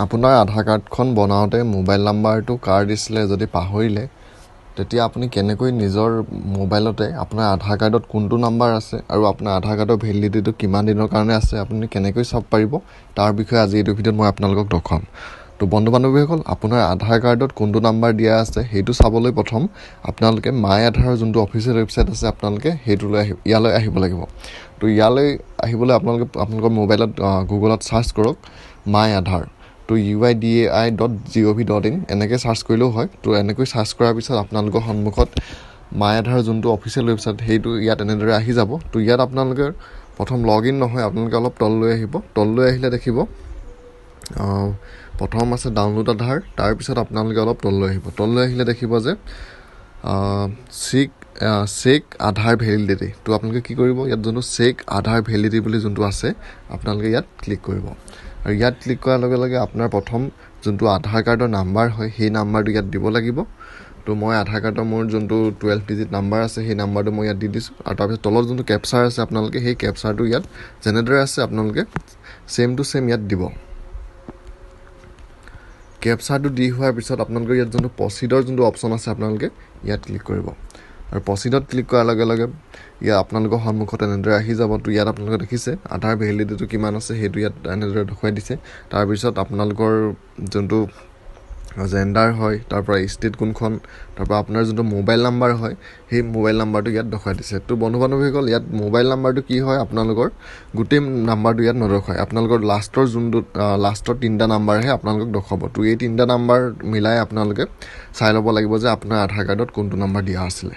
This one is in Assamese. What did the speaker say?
আপোনাৰ আধাৰ কাৰ্ডখন বনাওঁতে মোবাইল নাম্বাৰটো কাৰ দিছিলে যদি পাহৰিলে তেতিয়া আপুনি কেনেকৈ নিজৰ মোবাইলতে আপোনাৰ আধাৰ কাৰ্ডত কোনটো নাম্বাৰ আছে আৰু আপোনাৰ আধাৰ কাৰ্ডৰ ভেলিডিটিটো কিমান দিনৰ কাৰণে আছে আপুনি কেনেকৈ চাব পাৰিব তাৰ বিষয়ে আজি এইটো ভিডিঅ'ত মই আপোনালোকক দেখুৱাম। তো বন্ধু বান্ধৱীসকল, আপোনাৰ আধাৰ কাৰ্ডত কোনটো নাম্বাৰ দিয়া আছে সেইটো চাবলৈ প্ৰথম আপোনালোকে মাই আধাৰৰ যোনটো অফিচিয়েল ৱেবছাইট আছে আপোনালোকে ইয়ালৈ আহিব লাগিব। তো ইয়ালৈ আহিবলৈ আপোনালোকৰ মোবাইলত গুগলত চাৰ্চ কৰক মাই আধাৰ। তো uidai.gov.in এনেকৈ চাৰ্চ কৰিলেও হয়। তো এনেকৈ চাৰ্চ কৰাৰ পিছত আপোনালোকৰ সন্মুখত মাই আধাৰ যোনটো অফিচিয়েল ৱেবছাইট সেইটো ইয়াত এনেদৰে আহি যাব। তো ইয়াত আপোনালোকে প্ৰথম লগ ইন নহয়, আপোনালোকে অলপ তললৈ আহিব। তললৈ আহিলে দেখিব প্ৰথম আছে ডাউনলোড আধাৰ, তাৰপিছত আপোনালোকে অলপ তললৈ আহিব। তললৈ আহিলে দেখিব যে চেক আধাৰ ভেলিডিটি। তো আপোনালোকে কি কৰিব, ইয়াত যোনটো চেক আধাৰ ভেলিডিটি বুলি যোনটো আছে আপোনালোকে ইয়াত ক্লিক কৰিব। আৰু ইয়াত ক্লিক কৰাৰ লগে লগে আপোনাৰ প্ৰথম যোনটো আধাৰ কাৰ্ডৰ নাম্বাৰ হয় সেই নাম্বাৰটো ইয়াত দিব লাগিব। তো মই আধাৰ কাৰ্ডৰ মোৰ যোনটো 12 ডিজিট নাম্বাৰ আছে সেই নাম্বাৰটো মই ইয়াত দি দিছোঁ। আৰু তাৰপিছত তলত যোনটো কেপচাৰ আছে আপোনালোকে সেই কেপচাৰটো ইয়াত যেনেদৰে আছে আপোনালোকে ছেম টু ছেম ইয়াত দিব। কেপচাৰটো দি হোৱাৰ পিছত আপোনালোকৰ ইয়াত যোনটো প্ৰচিডৰ যোনটো অপশ্যন আছে আপোনালোকে ইয়াত ক্লিক কৰিব। আৰু প্ৰচিডত ক্লিক কৰাৰ লগে লগে ইয়াত আপোনালোকৰ সন্মুখত এনেদৰে আহি যাব। তো ইয়াত আপোনালোকে দেখিছে আধাৰ ভেলিডিটিটো কিমান আছে সেইটো ইয়াত এনেদৰে দেখুৱাই দিছে। তাৰপিছত আপোনালোকৰ যোনটো জেণ্ডাৰ হয়, তাৰপৰা ষ্টেট কোনখন, তাৰপৰা আপোনাৰ যোনটো মোবাইল নাম্বাৰ হয় সেই মোবাইল নাম্বাৰটো ইয়াত দেখুৱাই দিছে। তো বন্ধু বান্ধৱীসকল, ইয়াত মোবাইল নাম্বাৰটো কি হয় আপোনালোকৰ গোটেই নাম্বাৰটো ইয়াত নদেখুৱায়, আপোনালোকৰ লাষ্টৰ 3টা নাম্বাৰহে আপোনালোকক দেখুৱাব। তো এই 3টা নাম্বাৰ মিলাই আপোনালোকে চাই ল'ব লাগিব যে আপোনাৰ আধাৰ কাৰ্ডত কোনটো নাম্বাৰ দিয়া আছিলে।